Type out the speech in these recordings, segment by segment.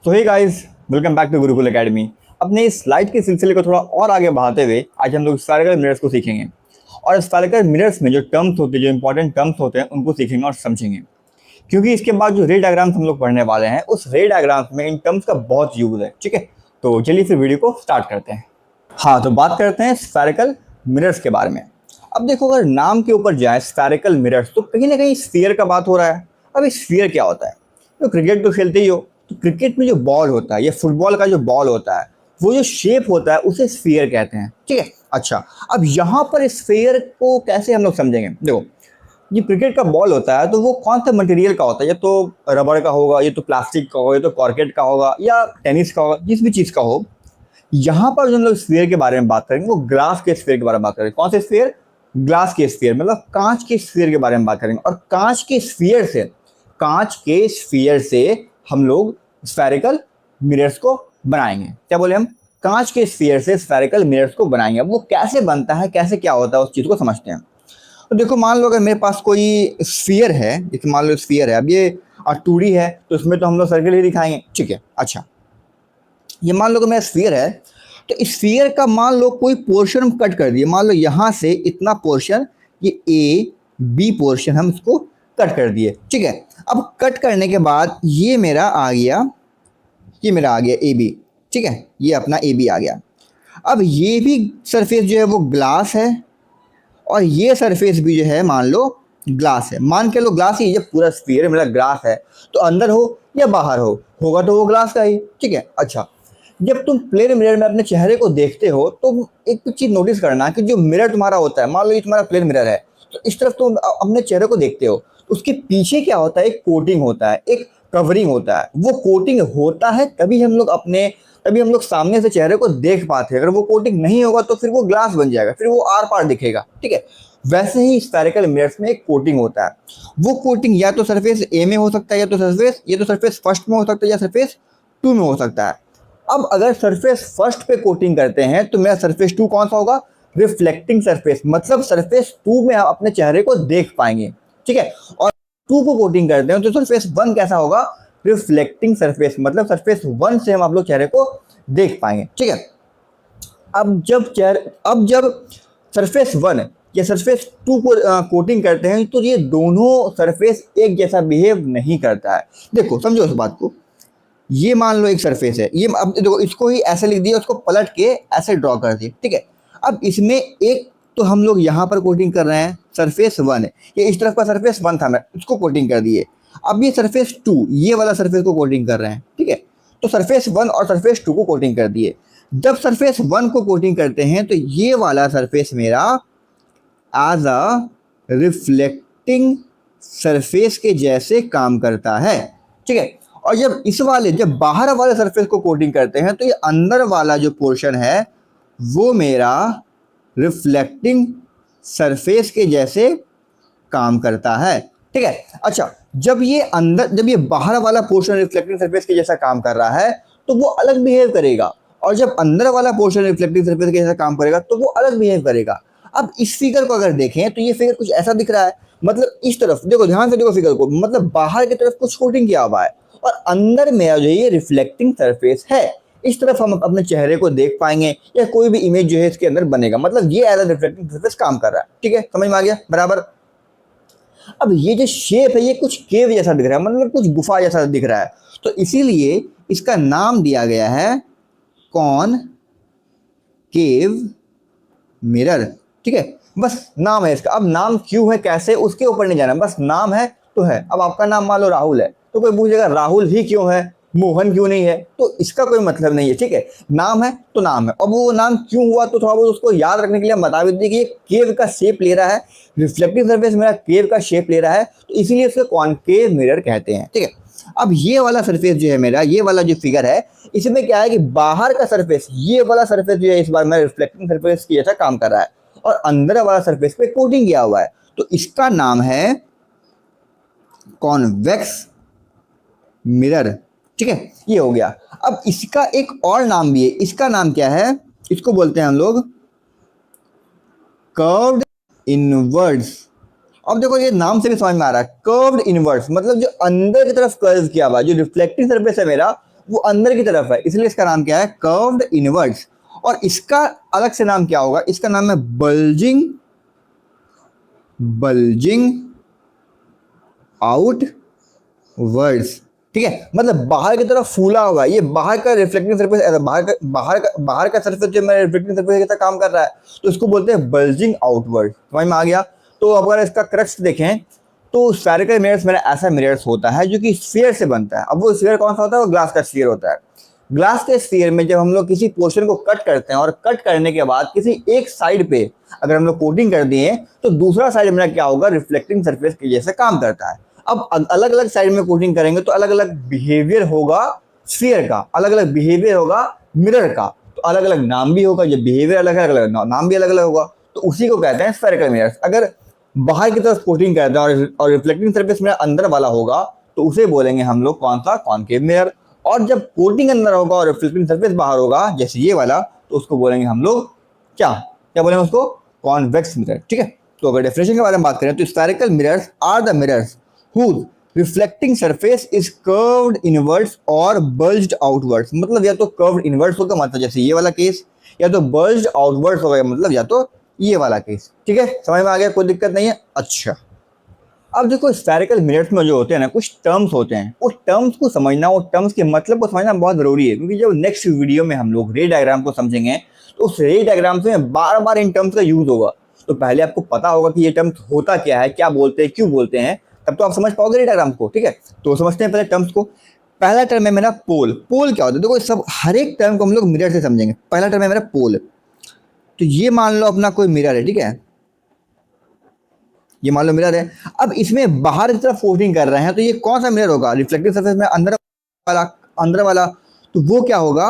So hey guys, welcome back to Gurukul academy. अपने इस slide के सिलसिले को थोड़ा और आगे बढ़ाते हुए आज हम लोग स्फेरिकल मिरर्स को सीखेंगे। और स्फेरिकल मिरर्स में जो टर्म्स होते हैं, जो इंपॉर्टेंट टर्म्स होते हैं, उनको सीखेंगे और समझेंगे। क्योंकि इसके बाद जो रे डायग्राम्स हम लोग पढ़ने वाले हैं, उस रे डायग्राम्स में इन टर्म्स का बहुत यूज है। ठीक है, तो चलिए फिर वीडियो को स्टार्ट करते हैं। हाँ, तो बात करते हैं स्फेरिकल मिरर्स के बारे में। अब देखो, अगर नाम के ऊपर जाए स्फेरिकल मिरर्स, तो कहीं ना कहीं स्फीयर का बात हो रहा है। अब ये स्फीयर क्या होता है? तो क्रिकेट तो खेलते ही हो, तो क्रिकेट में जो बॉल होता है या फुटबॉल का जो बॉल होता है, वो जो शेप होता है उसे स्फीयर कहते हैं। ठीक है, अच्छा, अब यहाँ पर स्फीयर को कैसे हम लोग समझेंगे? देखो, ये क्रिकेट का बॉल होता है तो वो कौन सा मटेरियल का होता है? या तो रबड़ का होगा, या तो प्लास्टिक का होगा, या तो कॉर्केट का होगा, या टेनिस का होगा, जिस भी चीज़ का हो। यहाँ पर जो हम लोग स्फीयर के बारे में बात करेंगे वो ग्लास के स्फीयर के बारे में बात करेंगे। कौन से स्फीयर? ग्लास के स्फीयर, मतलब कांच के स्फीयर के बारे में बात करेंगे। और कांच के स्फीयर से हम लोग स्फेरिकल मिरर्स को बनाएंगे। क्या बोले हम? कांच के स्फीयर से स्फेरिकल मिरर्स को बनाएंगे। अब वो कैसे बनता है, कैसे क्या होता है, उस चीज़ को समझते हैं। तो देखो, मान लो अगर मेरे पास कोई स्फीयर है, जैसे मान लो स्फीयर है, अब ये 2D है तो इसमें तो हम लोग सर्कल ही दिखाएंगे। ठीक है, अच्छा, ये मान लो कि मेरा स्फीयर है, तो स्फीयर का मान लो कोई पोर्शन हम कट कर दिए। मान लो यहाँ से इतना पोर्शन, ये ए बी पोर्शन हम इसको कट कर दिए। ठीक है, अब कट करने के बाद ये मेरा आ गया, ये मेरा आ गया ए बी। ठीक है, ये अपना ए बी आ गया। अब ये भी सरफेस जो है वो ग्लास है, और ये सरफेस भी जो है मान लो ग्लास है। मान के लो ग्लास ही, जब पूरा स्फीयर मेरा ग्लास है तो अंदर हो या बाहर हो, होगा तो वो ग्लास का ही। ठीक है, अच्छा, जब तुम प्लेन मिरर में अपने चेहरे को देखते हो तो एक चीज नोटिस करना कि जो मिरर तुम्हारा होता है, मान लो ये तुम्हारा प्लेन मिरर है, तो इस तरफ तुम अपने चेहरे को देखते हो, तो उसके पीछे क्या होता है? एक कोटिंग होता है, एक कवरिंग होता है। वो कोटिंग होता है तभी हम लोग सामने से चेहरे को देख पाते हैं। अगर वो कोटिंग नहीं होगा तो फिर वो ग्लास बन जाएगा, फिर वो आर पार दिखेगा। ठीक है, वैसे ही स्फेरिकल मिरर्स में एक कोटिंग होता है। वो कोटिंग या तो सरफेस ए में हो सकता है, या तो सरफेस फर्स्ट में हो सकता है, या सरफेस 2 में हो सकता है। अब अगर सरफेस फर्स्ट पे कोटिंग करते हैं तो मेरा सरफेस 2 कौन सा होगा? रिफ्लेक्टिंग सरफेस, मतलब सरफेस 2 में आप अपने चेहरे को देख पाएंगे। ठीक है, और 2 को कोटिंग करते हैं तो सरफेस 1 कैसा होगा? रिफ्लेक्टिंग सरफेस, मतलब सरफेस 1 से हम आप लोग चेहरे को देख पाएंगे। ठीक है, अब जब सरफेस 1 या सरफेस 2 को कोटिंग करते हैं तो ये दोनों सरफेस एक जैसा बिहेव नहीं करता है। देखो, समझो इस बात को। ये मान लो एक सरफेस है, ये अब देखो, इसको ही ऐसे लिख दिया, उसको पलट के ऐसे ड्रॉ कर दिए। ठीक है, अब इसमें एक तो हम लोग यहाँ पर कोटिंग कर रहे हैं, सरफेस 1 है, ये इस तरफ का सरफेस 1 था, मैं उसको कोटिंग कर दिए। अब ये सरफेस 2, ये वाला सरफेस को कोटिंग कर रहे हैं। ठीक है, तो सरफेस 1 और सरफेस 2 को कोटिंग कर दिए। जब सरफेस 1 को कोटिंग करते हैं तो ये वाला सरफेस मेरा एज अ रिफ्लेक्टिंग सरफेस के जैसे काम करता है। ठीक है, और जब बाहर वाले सरफेस को कोटिंग करते हैं तो ये अंदर वाला जो पोर्शन है वो मेरा रिफ्लेक्टिंग सरफेस के जैसे काम करता है। ठीक है, अच्छा, जब ये बाहर वाला पोर्शन रिफ्लेक्टिंग सरफेस के जैसा काम कर रहा है तो वो अलग बिहेव करेगा, और जब अंदर वाला पोर्शन रिफ्लेक्टिंग सरफेस के जैसा काम करेगा तो वो अलग बिहेव करेगा। अब इस फिगर को अगर देखें तो ये फिगर कुछ ऐसा दिख रहा है, मतलब इस तरफ देखो, ध्यान से देखो फिगर को, मतलब बाहर की तरफ कुछ कोटिंग किया हुआ है और अंदर मेरा जो ये रिफ्लेक्टिंग सरफेस है, इस तरफ हम अपने चेहरे को देख पाएंगे या कोई भी इमेज जो है इसके अंदर बनेगा, मतलब ये एज अ रिफ्लेक्टिंग सरफेस काम कर रहा है। ठीक है, समझ में आ गया बराबर? अब ये जो शेप है ये कुछ केव जैसा दिख रहा है, मतलब कुछ गुफा जैसा दिख रहा है, तो इसीलिए इसका नाम दिया गया है कॉन केव मिरर। ठीक है, बस नाम है इसका। अब नाम क्यों है, कैसे, उसके ऊपर नहीं जाना, बस नाम है तो है। अब आपका नाम मान लो राहुल है, तो कोई पूछेगा राहुल ही क्यों है, मोहन क्यों नहीं है, तो इसका कोई मतलब नहीं है। ठीक है, नाम है तो नाम है। अब वो नाम क्यों हुआ तो थोड़ा बहुत उसको याद रखने के लिए हम बता भी दें कि ये केव का शेप ले रहा है, रिफ्लेक्टिव सरफेस मेरा केव का शेप ले रहा है, तो इसीलिए इसको कॉनकेव मिरर कहते हैं। ठीक है, अब ये वाला सरफेस जो है मेरा, ये वाला जो फिगर है, इसमें क्या है कि बाहर का सरफेस, ये वाला सरफेस जो है इस बार मेरा रिफ्लेक्टिंग सरफेस की जैसा काम कर रहा है, और अंदर वाला सरफेस पे कोटिंग किया हुआ है, तो इसका नाम है कॉन्वेक्स मिरर। ठीक है, ये हो गया। अब इसका एक और नाम भी है, इसका नाम क्या है? इसको बोलते हैं हम लोग कर्व्ड इनवर्ड्स। अब देखो, ये नाम से भी समझ में आ रहा है, कर्व्ड इनवर्ड्स, मतलब जो अंदर की तरफ कर्व किया हुआ, जो रिफ्लेक्टिंग सरफेस है मेरा वो अंदर की तरफ है, इसलिए इसका नाम क्या है, कर्व्ड इनवर्ट्स। और इसका अलग से नाम क्या होगा, इसका नाम है बल्जिंग आउटवर्ड्स। ठीक है, मतलब बाहर की तरफ फूला हुआ है, ये बाहर का रिफ्लेक्टिंग सरफेस, बाहर का सरफेस जो मेरा रिफ्लेक्टिंग सरफेस की तरह काम कर रहा है, तो इसको बोलते हैं बल्जिंग आउटवर्ड। समझ में आ गया। तो अगर इसका क्रक्स देखें तो स्फेरिकल मिरर्स मेरा ऐसा मिरर्स होता है जो कि स्फीयर से बनता है। अब वो स्फीयर कौन सा होता है, वो ग्लास का स्फीयर होता है। ग्लास के स्फीयर में जब हम लोग किसी पोर्शन को कट करते हैं और कट करने के बाद किसी एक साइड पे अगर हम लोग कोटिंग कर दिए तो दूसरा साइड मेरा क्या होगा, रिफ्लेक्टिंग सरफेस के जैसे काम करता है। अब अलग अलग साइड में कोटिंग करेंगे तो अलग अलग बिहेवियर होगा स्फीयर का, अलग अलग बिहेवियर होगा मिरर का, तो अलग अलग नाम भी होगा। जब बिहेवियर अलग है, अलग अलग नाम भी अलग अलग होगा, तो उसी को कहते हैं स्फेरिकल मिरर्स। अगर बाहर की तरफ कोटिंग करते हैं और रिफ्लेक्टिंग सरफेस मेरा अंदर वाला होगा तो उसे बोलेंगे हम लोग कौन सा, कॉनकेव मिरर। और जब कोटिंग अंदर होगा और रिफ्लेक्टिंग सरफेस बाहर होगा जैसे ये वाला, तो उसको बोलेंगे हम लोग क्या क्या बोलेंगे उसको, कॉन्वेक्स मिरर। ठीक है, तो अगर डेफिनेशन के बारे में बात करें तो spherical mirrors are the mirrors whose reflecting surface is curved inwards or bulged outwards। मतलब या तो curved inwards होगा, मतलब जैसे ये वाला केस, या तो bulged outwards होगा, मतलब या तो ये वाला केस। ठीक है, समझ में आ गया, कोई दिक्कत नहीं है। अच्छा, अब देखो स्फेरिकल मिरर्स में जो होते हैं ना, कुछ टर्म्स होते हैं, उस टर्म्स को समझना, उस टर्म्स के मतलब को समझना बहुत जरूरी है, क्योंकि जब नेक्स्ट वीडियो में हम लोग रे डायग्राम को समझेंगे तो उस रे डायग्राम से बार बार इन टर्म्स का यूज होगा। तो पहले आपको पता होगा कि ये टर्म्स होता क्या है, क्या बोलते हैं, क्यों बोलते हैं, तब तो आप समझ पाओगे रे डायग्राम को। ठीक है, तो समझते हैं पहले टर्म्स को। पहला टर्म है मेरा पोल। पोल क्या होता है, देखो सब हर एक टर्म को हम लोग मिरर से समझेंगे। पहला टर्म है मेरा पोल। तो ये मान लो अपना कोई मिरर है, ठीक है, ये मान लो मिरर है। अब इसमें बाहर की तरफ कोटिंग कर रहे हैं, तो ये कौन सा मिरर होगा, रिफ्लेक्टिव सरफेस में अंदर वाला, तो वो क्या होगा,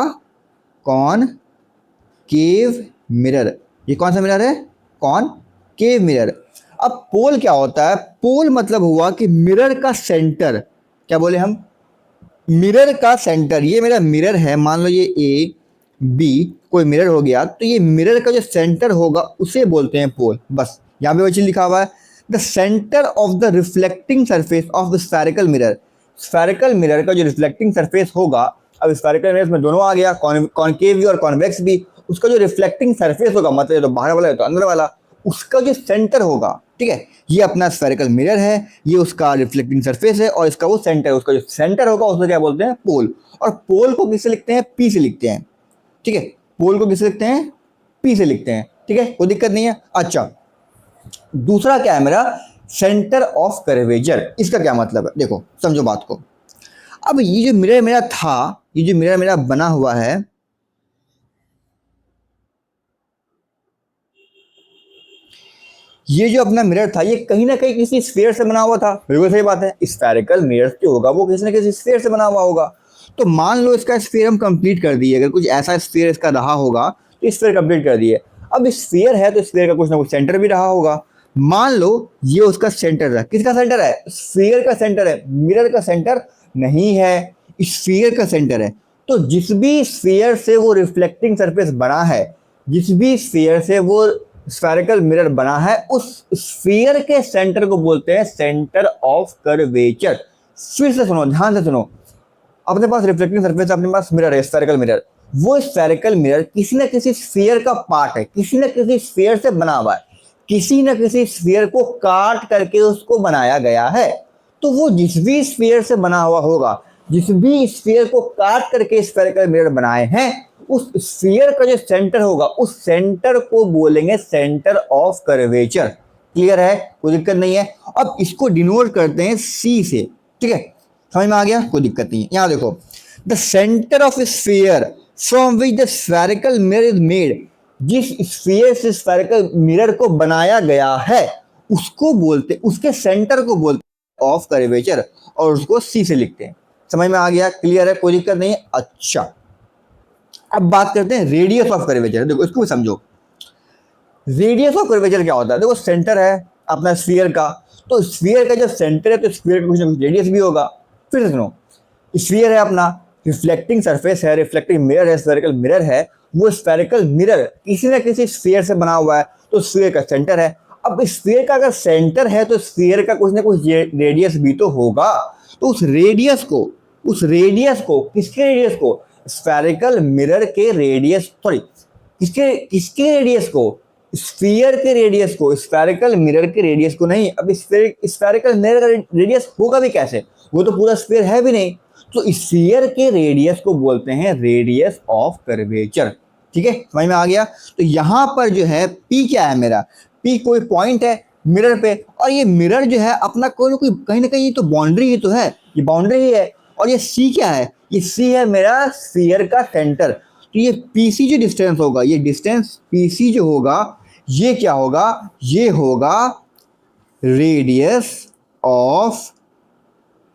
कॉनकेव मिरर। ये कौन सा मिरर है, कॉनकेव मिरर। अब पोल क्या होता है, पोल मतलब हुआ कि मिरर का सेंटर, क्या बोले हम, मिरर का सेंटर। ये मेरा मिरर है, मान लो ये ए बी कोई मिरर हो गया, तो ये मिरर का जो सेंटर होगा उसे बोलते हैं पोल। बस यहाँ पे वो चीज लिखा हुआ है, the centre of the reflecting surface of the spherical mirror. Spherical mirror का जो रिफ्लेक्टिंग सरफेस होगा, अब स्फेरिकल मिरर में दोनों आ गया, कॉनकेव भी और कॉन्वेक्स भी, उसका जो रिफ्लेक्टिंग सरफेस होगा, मतलब तो बाहर वाला है तो अंदर वाला, उसका जो सेंटर होगा, ठीक है, ये अपना स्फेरिकल मिरर है, ये उसका रिफ्लेक्टिंग सरफेस है, और इसका वो सेंटर, उसका जो सेंटर होगा उसको क्या बोलते हैं, पोल। और पोल को किससे लिखते हैं, पी से लिखते हैं। ठीक है, पोल को किससे लिखते हैं, पी से लिखते हैं। ठीक है, कोई दिक्कत नहीं है। अच्छा, दूसरा क्या है मेरा, सेंटर ऑफ कर्वेचर। इसका क्या मतलब है, देखो समझो बात को। अब ये जो मिरर मेरा था, ये जो मिरर मेरा बना हुआ है, ये जो अपना मिरर था, ये कहीं ना कहीं किसी स्फीयर से बना हुआ था। बिल्कुल सही बात है, स्फेरिकल मिरर जो होगा वो किसी ना किसी स्फीयर से बना हुआ होगा। तो मान लो इसका स्फीयर हम कंप्लीट कर दिए, अगर कुछ ऐसा स्फीयर इसका रहा होगा तो स्फीयर कंप्लीट कर दिए। अब स्फीयर है तो स्फीयर का कुछ ना कुछ सेंटर भी रहा होगा। मान लो ये उसका सेंटर है, किसका सेंटर है, स्फीयर का सेंटर है, मिरर का सेंटर नहीं है, स्फीयर का सेंटर है। तो जिस भी स्फीयर से वो रिफ्लेक्टिंग सरफेस बना है, जिस भी स्फीयर से वो स्फेरिकल मिरर बना है, उस स्फीयर के सेंटर को बोलते हैं सेंटर ऑफ कर्वेचर। फिर से सुनो, ध्यान से सुनो, अपने पास रिफ्लेक्टिंग सरफेस, अपने पास मिरर है, स्फेरिकल मिरर। वो स्फेरिकल मिरर किसी न किसी स्फीयर का पार्ट है, किसी न किसी स्फीयर से बना हुआ है, किसी न किसी स्फीयर को काट करके उसको बनाया गया है। तो वो जिस भी स्फीयर से बना हुआ होगा, जिस भी स्फीयर को काट करके स्फेरिकल मिरर बनाए हैं, उस स्फीयर का जो सेंटर होगा, उस सेंटर को बोलेंगे सेंटर ऑफ कर्वेचर। क्लियर है, कोई दिक्कत नहीं है। अब इसको डिनोट करते हैं सी से। ठीक है, समझ में आ गया, कोई दिक्कत नहीं है। यहां देखो, the centre of sphere from which the spherical mirror is made. जिस स्फीयर से स्फेरिकल मिरर को बनाया गया है उसको बोलते, उसके सेंटर को बोलते ऑफ कर्वेचर, और उसको सी से लिखते हैं। समझ में आ गया, क्लियर है, कोई दिक्कत नहीं है। अच्छा, अब बात करते हैं रेडियस ऑफ कर्वेचर। देखो इसको भी समझो, रेडियस ऑफ कर्वेचर क्या होता है। देखो सेंटर है अपना स्फीयर का, तो स्फीयर का जब सेंटर है तो स्फीयर का कुछ ना कुछ रेडियस भी होगा। फिर से सुनो, स्फीयर है अपना, रिफ्लेक्टिंग सरफेस है, रिफ्लेक्टिंग मिरर है, स्फेरिकल मिरर है। वो स्फेरिकल मिरर किसी ना किसी स्फीयर से बना हुआ है, तो स्फीयर का सेंटर है। अब स्फीयर का अगर सेंटर है तो स्फीयर का कुछ ना कुछ रेडियस भी तो होगा। तो उस रेडियस को उस रेडियस को, किसके रेडियस को, स्फेरिकल मिरर के रेडियस, सॉरी किसके किसके रेडियस को, स्फीयर के रेडियस को, स्फेरिकल मिरर के रेडियस को नहीं। अब स्फेरिकल मिरर का रेडियस होगा भी कैसे, वो तो पूरा स्फीयर है भी नहीं। तो स्फीयर के रेडियस को बोलते हैं रेडियस ऑफ कर्वेचर। ठीक है, समझ में आ गया। तो यहां पर जो है पी क्या है मेरा, पी कोई पॉइंट है मिरर पे, और ये मिरर जो है अपना कोई ना कोई कहीं ना कहीं तो बाउंड्री ही तो है, ये बाउंड्री ही है। और ये सी क्या है, ये सी है मेरा स्फीयर का सेंटर। तो ये पीसी जो डिस्टेंस होगा, ये डिस्टेंस पीसी जो होगा, ये क्या होगा, ये होगा रेडियस ऑफ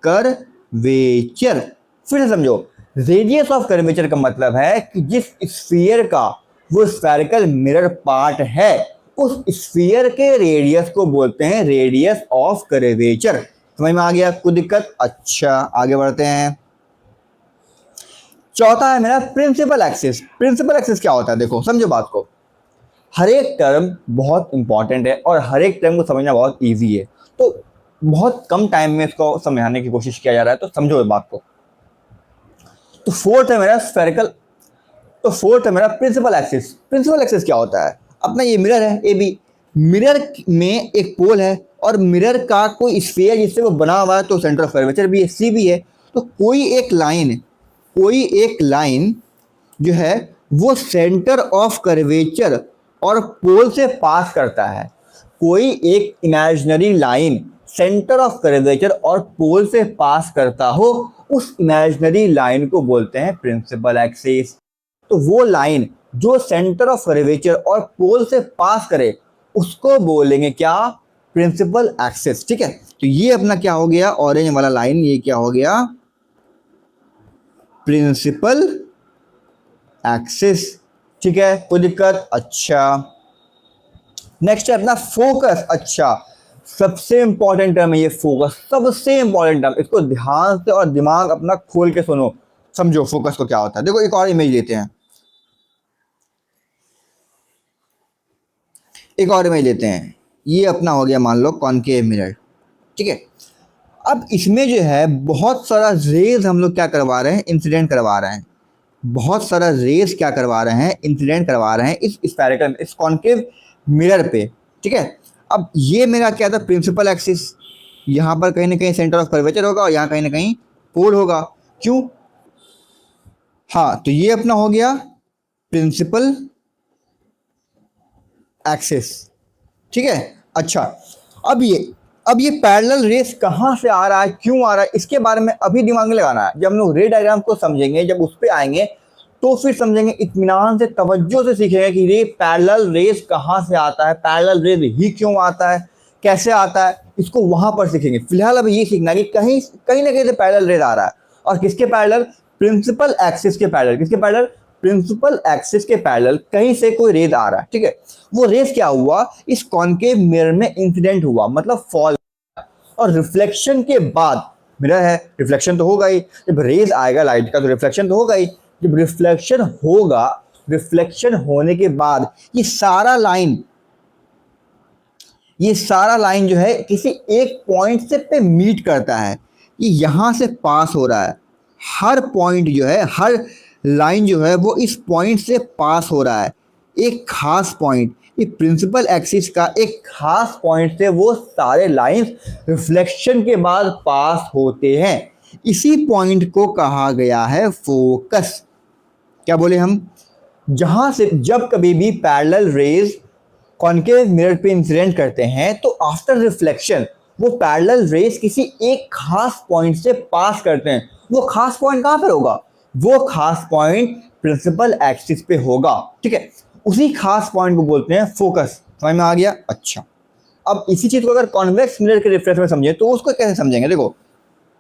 कर्वेचर। फिर से समझो, रेडियस ऑफ कर्वेचर का मतलब है कि जिस स्फीयर का वो स्फेरिकल मिरर पार्ट है, उस स्फीयर के रेडियस को बोलते हैं रेडियस ऑफ कर्वेचर। समझ में आ गया, कोई दिक्कत। अच्छा आगे बढ़ते हैं। चौथा है मेरा प्रिंसिपल एक्सिस। प्रिंसिपल एक्सिस क्या होता है, देखो समझो बात को। हर एक टर्म बहुत इंपॉर्टेंट है और हर एक टर्म को समझना बहुत इजी है, तो बहुत कम टाइम में इसको समझाने की कोशिश किया जा रहा है, तो समझो इस बात को। तो फोर्थ है मेरा स्फेरिकल, तो फोर्थ है मेरा प्रिंसिपल एक्सिस। प्रिंसिपल एक्सिस क्या होता है, अपना ये मिरर है ए बी, मिरर में एक पोल है और मिरर का कोई स्फीयर जिससे वो बना हुआ है, तो सेंटर ऑफ कर्वेचर भी है, सी भी है। तो कोई एक लाइन जो है वो सेंटर ऑफ कर्वेचर और पोल से पास करता है। कोई एक imaginary line centre of curvature और पोल से पास करता हो, उस इमेजिनरी लाइन को बोलते हैं प्रिंसिपल एक्सिस। तो वो लाइन जो सेंटर ऑफ कर्वेचर और पोल से पास करे, उसको बोलेंगे क्या, प्रिंसिपल एक्सिस। ठीक है, तो ये अपना क्या हो गया, ऑरेंज वाला लाइन, ये क्या हो गया, प्रिंसिपल एक्सिस। ठीक है, कोई दिक्कत। अच्छा नेक्स्ट है अपना फोकस। अच्छा सबसे इंपॉर्टेंट टर्म है ये फोकस, सबसे इंपॉर्टेंट टर्म, इसको ध्यान से और दिमाग अपना खोल के सुनो, समझो फोकस को क्या होता है। देखो एक और इमेज लेते हैं, एक और इमेज लेते हैं। ये अपना हो गया मान लो कॉनकेव मिरर। ठीक है, अब इसमें जो है बहुत सारा रेज हम लोग क्या करवा रहे हैं, इंसिडेंट करवा रहे हैं। बहुत सारा रेज क्या करवा रहे हैं, इंसिडेंट करवा रहे हैं इस स्फेरिकल, इस कॉनकेव मिरर पे। ठीक है, अब ये मेरा क्या था, प्रिंसिपल एक्सिस। यहाँ पर कहीं ना कहीं सेंटर ऑफ कर्वेचर होगा और यहाँ कहीं ना कहीं पोल होगा। क्यों, हाँ, तो ये अपना हो गया प्रिंसिपल एक्सिस। ठीक है, अच्छा अब ये पैरेलल रेस कहाँ से आ रहा है, क्यों आ रहा है, इसके बारे में अभी दिमाग में लगाना है। जब हम लोग रे डायग्राम को समझेंगे, जब उस पर आएंगे, तो फिर समझेंगे, इत्मीनान से तवज्जो से सीखेंगे कि ये पैरेलल रेस कहाँ से आता है, पैरेलल रेस ही क्यों आता है, कैसे आता है, इसको वहां पर सीखेंगे। फिलहाल अब ये सीखना कि कहीं कहीं ना कहीं से पैरेलल रेस आ रहा है, और किसके पैरेलल, प्रिंसिपल एक्सिस के पैरेलल। किसके पैरेलल, प्रिंसिपल एक्सिस के पैरेलल कहीं से कोई रेज आ रहा है। ठीक है, वो रेज क्या हुआ, इस कॉनकेव मिरर में इंसिडेंट हुआ, मतलब फॉल, और रिफ्लेक्शन के बाद, मिरर है, रिफ्लेक्शन तो होगा ही, जब रेज आएगा लाइट का तो रिफ्लेक्शन तो होगा ही। जब रिफ्लेक्शन होगा, रिफ्लेक्शन होने के बाद ये सारा लाइन जो है किसी एक पॉइंट से पे मीट करता है, ये यहां से पास हो रहा है। हर पॉइंट जो है, हर लाइन जो है वो इस पॉइंट से पास हो रहा है, एक खास पॉइंट, ये प्रिंसिपल एक्सिस का एक खास पॉइंट से वो सारे लाइंस रिफ्लेक्शन के बाद पास होते हैं। इसी पॉइंट को कहा गया है फोकस। क्या बोले हम, जहां से जब कभी भी पैरेलल रेज कॉनकेव मिरर पे इंसिडेंट करते हैं, तो आफ्टर रिफ्लेक्शन वो पैरेलल रेज किसी एक खास पॉइंट से पास करते हैं। वो खास पॉइंट कहां पर होगा, वो खास पॉइंट प्रिंसिपल एक्सिस पे होगा। ठीक है, उसी खास पॉइंट को बोलते हैं फोकस। समझ में आ गया। अच्छा अब इसी चीज को अगर कॉन्वेक्स मिरर के रिफ्लेक्स में समझे, तो उसको कैसे समझेंगे। देखो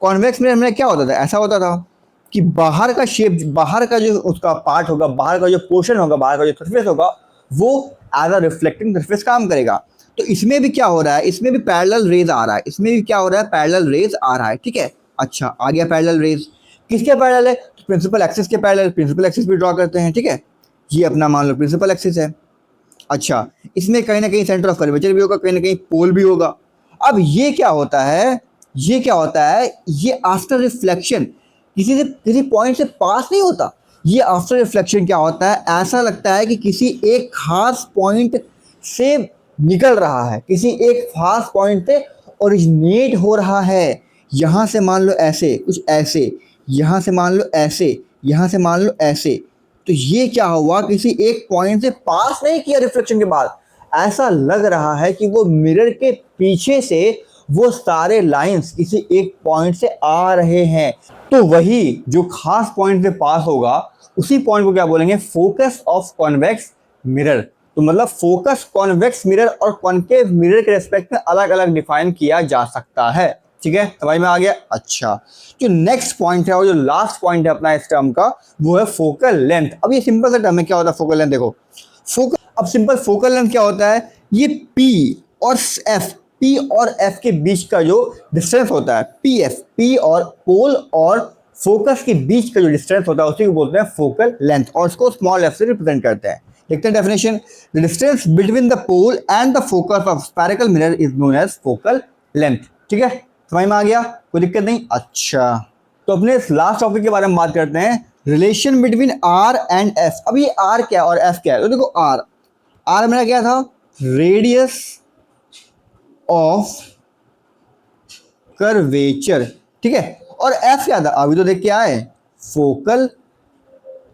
कॉन्वेक्स मिरर में क्या होता था, ऐसा होता था कि बाहर का शेप, बाहर का जो उसका पार्ट होगा, बाहर का जो पोर्शन होगा, बाहर का जो सरफेस होगा, वो एज अ रिफ्लेक्टिंग सरफेस काम करेगा। तो इसमें भी क्या हो रहा है, इसमें भी पैरेलल रेज आ रहा है, इसमें भी क्या हो रहा है, पैरेलल रेज आ रहा है। ठीक है, अच्छा आ गया पैरेलल रेज, किसके पैरेलल है, तो प्रिंसिपल एक्सिस के पैरेलल। प्रिंसिपल एक्सिस भी ड्रॉ करते हैं। ठीक है, ये अपना मान लो प्रिंसिपल एक्सिस है। अच्छा इसमें कहीं ना कहीं सेंटर ऑफ कर्वेचर भी होगा, कहीं ना कहीं पोल भी होगा। अब ये क्या होता है, ये क्या होता है, ये आफ्टर रिफ्लेक्शन, किसी पॉइंट से पास नहीं होता। ये आफ्टर रिफ्लेक्शन क्या होता है, ऐसा लगता है कि किसी एक खास पॉइंट से निकल रहा है, किसी एक खास पॉइंट से ओरिजिनेट हो रहा है। यहाँ से मान लो ऐसे, कुछ ऐसे, यहाँ से मान लो ऐसे, यहाँ से मान लो ऐसे। तो ये क्या हुआ, किसी एक पॉइंट से पास नहीं किया रिफ्लेक्शन के बाद, ऐसा लग रहा है कि वो मिरर के पीछे से वो सारे लाइंस किसी एक पॉइंट से आ रहे हैं। तो वही जो खास पॉइंट से पास होगा उसी पॉइंट को क्या बोलेंगे, फोकस ऑफ कॉन्वेक्स मिरर। तो मतलब फोकस कॉन्वेक्स मिरर और कॉन्केव मिरर के रेस्पेक्ट में अलग अलग डिफाइन किया जा सकता है। ठीक है, समझ में आ गया। अच्छा, जो नेक्स्ट पॉइंट है और जो लास्ट पॉइंट है अपना इस टर्म का, वो है फोकल लेंथ। अब ये सिंपल सा टर्म है, क्या होता है फोकल लेंथ, देखो फोकल, अब सिंपल फोकल लेंथ क्या होता है, ये पी और एफ, पी और एफ के बीच का जो डिस्टेंस होता है, पी एफ, पी और पोल और फोकस के बीच का जो डिस्टेंस होता है उसी को बोलते हैं फोकल लेंथ, और इसको स्मॉल एफ से रिप्रेजेंट करते हैं। देखते हैं definition, the distance between the pole and the focus of spherical mirror is known as focal length. ठीक है, समझ में आ गया, कोई दिक्कत नहीं। अच्छा, तो अपने इस लास्ट टॉपिक के बारे में बात करते हैं, relation between R and F. अब ये आर क्या है और एफ क्या है, तो देखो आर, आर मेरा क्या था, रेडियस ऑफ कर्वेचर। ठीक है, और एफ क्या था, अभी तो देख के आए, फोकल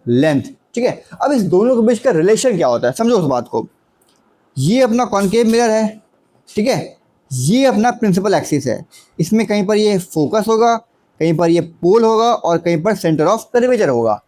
लेंथ। ठीक है, अब इस दोनों के बीच का रिलेशन क्या होता है, समझो उस बात को। ये अपना कॉन्केव मिरर है, ठीक है, ये अपना प्रिंसिपल एक्सिस है, इसमें कहीं पर ये फोकस होगा, कहीं पर ये पोल होगा और कहीं पर सेंटर ऑफ कर्वेचर होगा।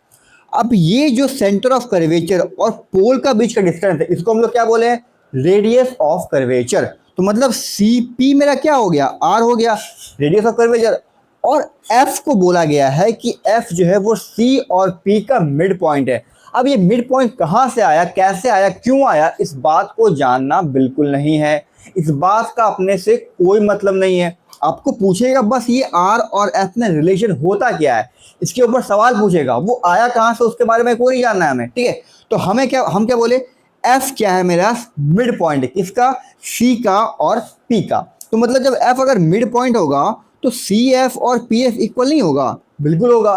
अब ये जो सेंटर ऑफ कर्वेचर और पोल का बीच का डिस्टेंस है, इसको हम लोग क्या बोले, रेडियस ऑफ कर्वेचर। तो मतलब सी पी मेरा क्या हो गया, आर हो गया, रेडियस ऑफ कर्वेचर। और एफ को बोला गया है कि एफ जो है वो सी और पी का मिड पॉइंट है। अब ये मिड पॉइंट कहाँ से आया, कैसे आया, क्यों आया, इस बात को जानना बिल्कुल नहीं है, इस बात का अपने से कोई मतलब नहीं है। आपको पूछेगा बस ये आर और एफ में रिलेशन होता क्या है, इसके ऊपर सवाल पूछेगा, वो आया कहाँ से उसके बारे में कोई नहीं जानना है हमें। ठीक है, तो हम क्या बोले, एफ क्या है मेरा, मिड पॉइंट, किसका, सी का और पी का। तो मतलब जब एफ अगर मिड पॉइंट होगा तो सी एफ और पी एफ इक्वल नहीं होगा, बिल्कुल होगा।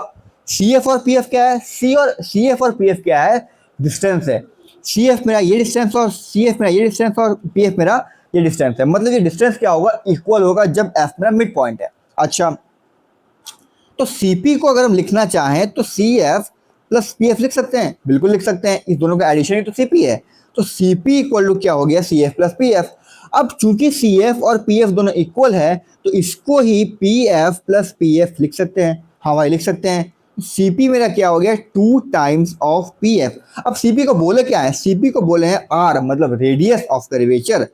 सी एफ और पी एफ क्या है, सी एफ और पी एफ क्या है, डिस्टेंस है। सी एफ मेरा ये डिस्टेंस और सी एफ मेरा ये डिस्टेंस और पी एफ मेरा ये डिस्टेंस है, मतलब ये डिस्टेंस क्या होगा, इक्वल होगा जब एफ मेरा मिड पॉइंट है। अच्छा, तो सी पी को अगर हम लिखना चाहें तो C F plus P F लिख सकते हैं, बिल्कुल लिख सकते हैं, इस दोनों का एडिशन ही तो सी पी है। तो सी पी इक्वल टू क्या हो गया, C F plus P F. अब चूंकि सी एफ और पी एफ दोनों इक्वल है तो इसको ही P F plus P F लिख सकते हैं, हाँ भाई लिख सकते हैं। सी पी मेरा क्या हो गया, 2 टाइम्स ऑफ पी एफ। अब सी पी को बोले क्या है, सी पी को बोले हैं आर, मतलब रेडियस ऑफ कर्वेचर,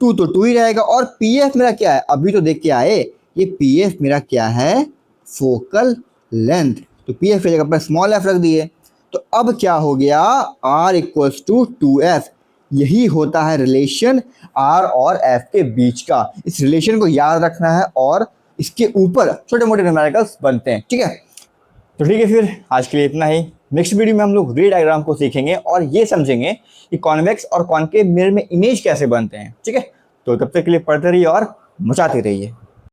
2 तो 2 ही रहेगा। और पी एफ मेरा क्या है, अभी तो देख के आए, ये पी एफ मेरा क्या है, फोकल लेंथ। तो पी एफ की जगह पर स्मॉल एफ रख दिए, तो अब क्या हो गया, आर इक्वल्स टू 2f। यही होता है रिलेशन आर और एफ के बीच का। इस रिलेशन को याद रखना है और इसके ऊपर छोटे मोटे न्यूमेरिकल्स बनते हैं। ठीक है, तो ठीक है, फिर आज के लिए इतना ही। नेक्स्ट वीडियो में हम लोग रे डायग्राम को सीखेंगे और ये समझेंगे कि कॉन्वेक्स और कॉन्केव मिरर में इमेज कैसे बनते हैं। ठीक है, तो तब तक के लिए पढ़ते रहिए और मचाते रहिए।